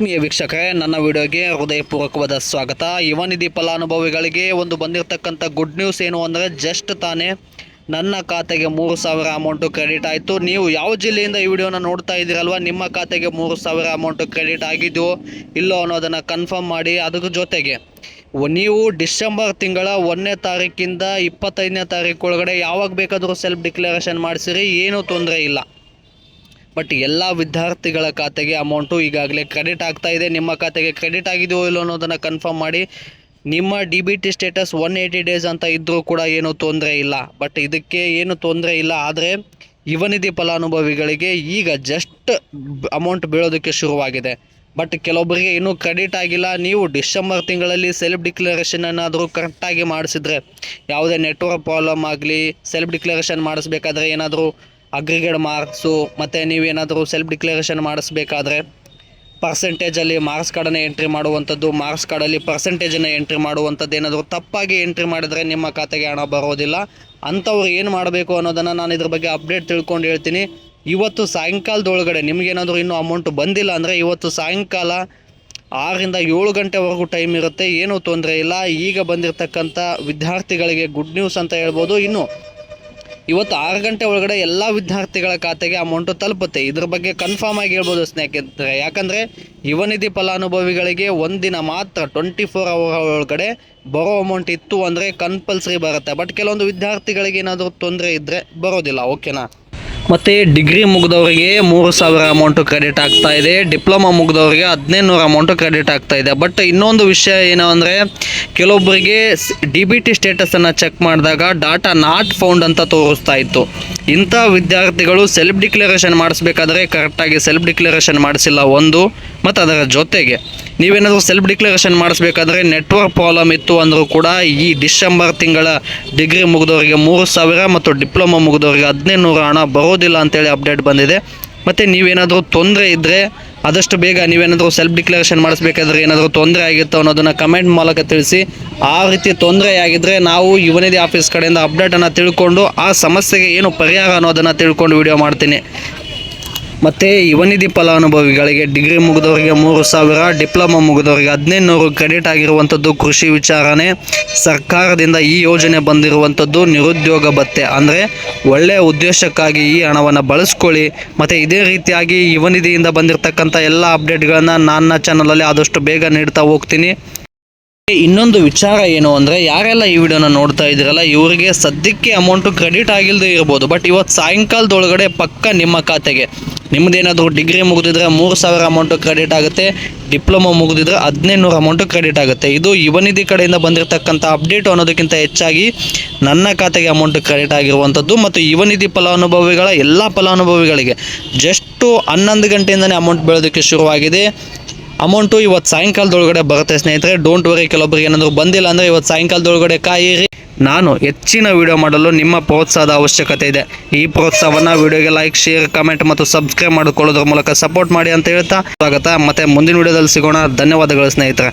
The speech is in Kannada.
ಆತ್ಮೀಯ ವೀಕ್ಷಕರೇ, ನನ್ನ ವಿಡಿಯೋಗೆ ಹೃದಯಪೂರ್ವಕವಾದ ಸ್ವಾಗತ. ಯುವ ನಿಧಿ ಫಲಾನುಭವಿಗಳಿಗೆ ಒಂದು ಬಂದಿರತಕ್ಕಂಥ ಗುಡ್ ನ್ಯೂಸ್ ಏನು ಅಂದರೆ, ಜಸ್ಟ್ ತಾನೇ ನನ್ನ ಖಾತೆಗೆ 3,000 ಅಮೌಂಟು ಕ್ರೆಡಿಟ್ ಆಯಿತು. ನೀವು ಯಾವ ಜಿಲ್ಲೆಯಿಂದ ಈ ವಿಡಿಯೋನ ನೋಡ್ತಾ ಇದ್ದೀರಲ್ವ, ನಿಮ್ಮ ಖಾತೆಗೆ 3,000 ಅಮೌಂಟು ಕ್ರೆಡಿಟ್ ಆಗಿದೆಯೋ ಇಲ್ಲೋ ಅನ್ನೋದನ್ನು ಕನ್ಫರ್ಮ್ ಮಾಡಿ. ಅದ್ರ ಜೊತೆಗೆ ನೀವು ಡಿಸೆಂಬರ್ ತಿಂಗಳ 1ನೇ ತಾರೀಕಿಂದ 25ನೇ ತಾರೀಕು ಒಳಗಡೆ ಯಾವಾಗ ಬೇಕಾದರೂ ಸೆಲ್ಫ್ ಡಿಕ್ಲರೇಷನ್ ಮಾಡಿಸಿರಿ, ಏನೂ ತೊಂದರೆ ಇಲ್ಲ. ಬಟ್ ಎಲ್ಲ ವಿದ್ಯಾರ್ಥಿಗಳ ಖಾತೆಗೆ ಅಮೌಂಟು ಈಗಾಗಲೇ ಕ್ರೆಡಿಟ್ ಆಗ್ತಾ ಇದೆ. ನಿಮ್ಮ ಖಾತೆಗೆ ಕ್ರೆಡಿಟ್ ಆಗಿದೆಯೋ ಇಲ್ಲೋ ಅನ್ನೋದನ್ನು ಕನ್ಫರ್ಮ್ ಮಾಡಿ. ನಿಮ್ಮ DBT ಸ್ಟೇಟಸ್ 180 ಡೇಸ್ ಅಂತ ಇದ್ದರೂ ಕೂಡ ಏನೂ ತೊಂದರೆ ಇಲ್ಲ. ಬಟ್ ಇದಕ್ಕೆ ಏನು ತೊಂದರೆ ಇಲ್ಲ. ಆದರೆ ಯುವ ನಿಧಿ ಫಲಾನುಭವಿಗಳಿಗೆ ಈಗ ಜಸ್ಟ್ ಅಮೌಂಟ್ ಬೀಳೋದಕ್ಕೆ ಶುರುವಾಗಿದೆ. ಬಟ್ ಕೆಲವೊಬ್ಬರಿಗೆ ಇನ್ನೂ ಕ್ರೆಡಿಟ್ ಆಗಿಲ್ಲ. ನೀವು ಡಿಸೆಂಬರ್ ತಿಂಗಳಲ್ಲಿ ಸೆಲ್ಫ್ ಡಿಕ್ಲರೇಷನ್ ಏನಾದರೂ ಕರೆಕ್ಟಾಗಿ ಮಾಡಿಸಿದ್ರೆ, ಯಾವುದೇ ನೆಟ್ವರ್ಕ್ ಪ್ರಾಬ್ಲಮ್ ಆಗಲಿ, ಸೆಲ್ಫ್ ಡಿಕ್ಲರೇಷನ್ ಮಾಡಿಸ್ಬೇಕಾದ್ರೆ ಏನಾದರೂ ಅಗ್ರಿಗೇಟ್ ಮಾರ್ಕ್ಸು, ಮತ್ತು ನೀವೇನಾದರೂ ಸೆಲ್ಫ್ ಡಿಕ್ಲರೇಷನ್ ಮಾಡಿಸ್ಬೇಕಾದ್ರೆ ಪರ್ಸೆಂಟೇಜಲ್ಲಿ ಮಾರ್ಕ್ಸ್ ಕಾರ್ಡನ್ನು ಎಂಟ್ರಿ ಮಾಡುವಂಥದ್ದು, ಮಾರ್ಕ್ಸ್ ಕಾರ್ಡಲ್ಲಿ ಪರ್ಸೆಂಟೇಜನ್ನು ಎಂಟ್ರಿ ಮಾಡುವಂಥದ್ದು ಏನಾದರೂ ತಪ್ಪಾಗಿ ಎಂಟ್ರಿ ಮಾಡಿದರೆ ನಿಮ್ಮ ಖಾತೆಗೆ ಹಣ ಬರೋದಿಲ್ಲ. ಅಂಥವ್ರು ಏನು ಮಾಡಬೇಕು ಅನ್ನೋದನ್ನು ನಾನು ಇದ್ರ ಬಗ್ಗೆ ಅಪ್ಡೇಟ್ ತಿಳ್ಕೊಂಡು ಹೇಳ್ತೀನಿ. ಇವತ್ತು ಸಾಯಂಕಾಲದೊಳಗಡೆ ನಿಮಗೇನಾದರೂ ಇನ್ನೂ ಅಮೌಂಟ್ ಬಂದಿಲ್ಲ ಅಂದರೆ ಇವತ್ತು ಸಾಯಂಕಾಲ 6ರಿಂದ 7 ಗಂಟೆವರೆಗೂ ಟೈಮ್ ಇರುತ್ತೆ, ಏನೂ ತೊಂದರೆ ಇಲ್ಲ. ಈಗ ಬಂದಿರತಕ್ಕಂಥ ವಿದ್ಯಾರ್ಥಿಗಳಿಗೆ ಗುಡ್ ನ್ಯೂಸ್ ಅಂತ ಹೇಳ್ಬೋದು. ಇನ್ನು ಇವತ್ತು 6 ಗಂಟೆ ಒಳಗಡೆ ಎಲ್ಲ ವಿದ್ಯಾರ್ಥಿಗಳ ಖಾತೆಗೆ ಅಮೌಂಟು ತಲುಪುತ್ತೆ. ಇದ್ರ ಬಗ್ಗೆ ಕನ್ಫರ್ಮ್ ಆಗಿ ಹೇಳ್ಬೋದು ಸ್ನೇಹಿತರೆ. ಯಾಕಂದರೆ ಯುವ ನಿಧಿ ಫಲಾನುಭವಿಗಳಿಗೆ ಒಂದಿನ ಮಾತ್ರ 24 ಅವರ್ ಒಳಗಡೆ ಬರೋ ಅಮೌಂಟ್ ಇತ್ತು ಅಂದರೆ ಕಂಪಲ್ಸರಿ ಬರುತ್ತೆ. ಬಟ್ ಕೆಲವೊಂದು ವಿದ್ಯಾರ್ಥಿಗಳಿಗೆ ಏನಾದರೂ ತೊಂದರೆ ಇದ್ದರೆ ಬರೋದಿಲ್ಲ. ಓಕೆನಾ? ಮತ್ತು ಡಿಗ್ರಿ ಮುಗಿದವರಿಗೆ 3,000 ಅಮೌಂಟು ಕ್ರೆಡಿಟ್ ಆಗ್ತಾ ಇದೆ. ಡಿಪ್ಲೊಮಾ ಮುಗಿದವರಿಗೆ 1,500 ಅಮೌಂಟು ಕ್ರೆಡಿಟ್ ಆಗ್ತಾ ಇದೆ. ಬಟ್ ಇನ್ನೊಂದು ವಿಷಯ ಏನು ಅಂದರೆ, ಕೆಲವೊಬ್ಬರಿಗೆ DBT ಸ್ಟೇಟಸನ್ನು ಚೆಕ್ ಮಾಡಿದಾಗ ಡಾಟಾ ನಾಟ್ ಫೌಂಡ್ ಅಂತ ತೋರಿಸ್ತಾ ಇತ್ತು. ಇಂಥ ವಿದ್ಯಾರ್ಥಿಗಳು ಸೆಲ್ಫ್ ಡಿಕ್ಲರೇಷನ್ ಮಾಡಿಸ್ಬೇಕಾದ್ರೆ ಕರೆಕ್ಟಾಗಿ ಸೆಲ್ಫ್ ಡಿಕ್ಲರೇಷನ್ ಮಾಡಿಸಿಲ್ಲ ಒಂದು. ಮತ್ತು ಅದರ ಜೊತೆಗೆ ನೀವೇನಾದರೂ ಸೆಲ್ಫ್ ಡಿಕ್ಲರೇಷನ್ ಮಾಡಿಸ್ಬೇಕಾದ್ರೆ ನೆಟ್ವರ್ಕ್ ಪ್ರಾಬ್ಲಮ್ ಇತ್ತು ಅಂದರೂ ಕೂಡ ಈ ಡಿಸೆಂಬರ್ ತಿಂಗಳ ಡಿಗ್ರಿ ಮುಗಿದವರಿಗೆ 3,000 ಮತ್ತು ಡಿಪ್ಲೊಮಾ ಮುಗಿದವರಿಗೆ 1,500 ಹಣ ಬರೋದಿಲ್ಲ ಅಂತೇಳಿ ಅಪ್ಡೇಟ್ ಬಂದಿದೆ. ಮತ್ತು ನೀವೇನಾದರೂ ತೊಂದರೆ ಇದ್ದರೆ ಆದಷ್ಟು ಬೇಗ ನೀವೇನಾದರೂ ಸೆಲ್ಫ್ ಡಿಕ್ಲರೇಷನ್ ಮಾಡಿಸ್ಬೇಕಾದ್ರೆ ಏನಾದರೂ ತೊಂದರೆ ಆಗಿತ್ತು ಅನ್ನೋದನ್ನು ಕಮೆಂಟ್ ಮೂಲಕ ತಿಳಿಸಿ. ಆ ರೀತಿ ತೊಂದರೆ ಆಗಿದ್ದರೆ ನಾವು ಯುವ ನಿಧಿ ಆಫೀಸ್ ಕಡೆಯಿಂದ ಅಪ್ಡೇಟನ್ನು ತಿಳ್ಕೊಂಡು ಆ ಸಮಸ್ಯೆಗೆ ಏನು ಪರಿಹಾರ ಅನ್ನೋದನ್ನು ತಿಳ್ಕೊಂಡು ವಿಡಿಯೋ ಮಾಡ್ತೀನಿ. ಮತ್ತು ಯುವ ನಿಧಿ ಫಲಾನುಭವಿಗಳಿಗೆ ಡಿಗ್ರಿ ಮುಗಿದವರಿಗೆ 3,000, ಡಿಪ್ಲೊಮಾ ಮುಗಿದವರಿಗೆ 1,500 ಕ್ರೆಡಿಟ್ ಆಗಿರುವಂಥದ್ದು ಕೃಷಿ ವಿಚಾರಣೆ. ಸರ್ಕಾರದಿಂದ ಈ ಯೋಜನೆ ಬಂದಿರುವಂಥದ್ದು ನಿರುದ್ಯೋಗ ಭತ್ಯೆ. ಅಂದರೆ ಒಳ್ಳೆಯ ಉದ್ದೇಶಕ್ಕಾಗಿ ಈ ಹಣವನ್ನು ಬಳಸ್ಕೊಳ್ಳಿ. ಮತ್ತು ಇದೇ ರೀತಿಯಾಗಿ ಯುವ ನಿಧಿಯಿಂದ ಬಂದಿರತಕ್ಕಂಥ ಎಲ್ಲ ಅಪ್ಡೇಟ್ಗಳನ್ನು ನನ್ನ ಚಾನಲಲ್ಲಿ ಆದಷ್ಟು ಬೇಗ ನೀಡ್ತಾ ಹೋಗ್ತೀನಿ. ಇನ್ನೊಂದು ವಿಚಾರ ಏನು ಅಂದರೆ, ಯಾರೆಲ್ಲ ಈ ವಿಡಿಯೋನ ನೋಡ್ತಾ ಇದ್ದೀರಲ್ಲ ಇವರಿಗೆ ಸದ್ಯಕ್ಕೆ ಅಮೌಂಟು ಕ್ರೆಡಿಟ್ ಆಗಿಲ್ಲದೆ ಇರ್ಬೋದು. ಬಟ್ ಇವತ್ತು ಸಾಯಂಕಾಲದೊಳಗಡೆ ಪಕ್ಕ ನಿಮ್ಮ ಖಾತೆಗೆ ನಿಮ್ಮದೇನಾದರೂ ಡಿಗ್ರಿ ಮುಗಿದಿದ್ರೆ 3,000 ಅಮೌಂಟು ಕ್ರೆಡಿಟ್ ಆಗುತ್ತೆ. ಡಿಪ್ಲೊಮಾ ಮುಗಿದಿದ್ರೆ 1,500 ಅಮೌಂಟು ಕ್ರೆಡಿಟ್ ಆಗುತ್ತೆ. ಇದು ಯುವ ನಿಧಿ ಕಡೆಯಿಂದ ಬಂದಿರತಕ್ಕಂಥ ಅಪ್ಡೇಟು ಅನ್ನೋದಕ್ಕಿಂತ ಹೆಚ್ಚಾಗಿ ನನ್ನ ಖಾತೆಗೆ ಅಮೌಂಟು ಕ್ರೆಡಿಟ್ ಆಗಿರುವಂಥದ್ದು. ಮತ್ತು ಯುವ ನಿಧಿ ಫಲಾನುಭವಿಗಳ ಎಲ್ಲ ಫಲಾನುಭವಿಗಳಿಗೆ ಜಸ್ಟು 11 ಗಂಟೆಯಿಂದಲೇ ಅಮೌಂಟ್ ಬೀಳೋದಕ್ಕೆ ಶುರುವಾಗಿದೆ. ಅಮೌಂಟು ಇವತ್ತು ಸಾಯಂಕಾಲದೊಳಗಡೆ ಬರುತ್ತೆ ಸ್ನೇಹಿತರೆ. ಡೋಂಟ್ ವರಿ, ಕೆಲವೊಬ್ಬರಿಗೆ ಏನಾದರೂ ಬಂದಿಲ್ಲ ಅಂದರೆ ಇವತ್ತು ಸಾಯಂಕಾಲದೊಳಗಡೆ ಕಾಯಿರಿ. ನಾನು ಹೆಚ್ಚಿನ ವಿಡಿಯೋ ಮಾಡಲು ನಿಮ್ಮ ಪ್ರೋತ್ಸಾಹದ ಅವಶ್ಯಕತೆ ಇದೆ. ಈ ಪ್ರೋತ್ಸಾಹವನ್ನು ವಿಡಿಯೋಗೆ ಲೈಕ್, ಶೇರ್, ಕಮೆಂಟ್ ಮತ್ತು ಸಬ್ಸ್ಕ್ರೈಬ್ ಮಾಡಿಕೊಳ್ಳೋದ್ರ ಮೂಲಕ ಸಪೋರ್ಟ್ ಮಾಡಿ ಅಂತ ಹೇಳ್ತಾ ಸ್ವಾಗತ. ಮತ್ತು ಮುಂದಿನ ವಿಡಿಯೋದಲ್ಲಿ ಸಿಗೋಣ. ಧನ್ಯವಾದಗಳು ಸ್ನೇಹಿತರೆ.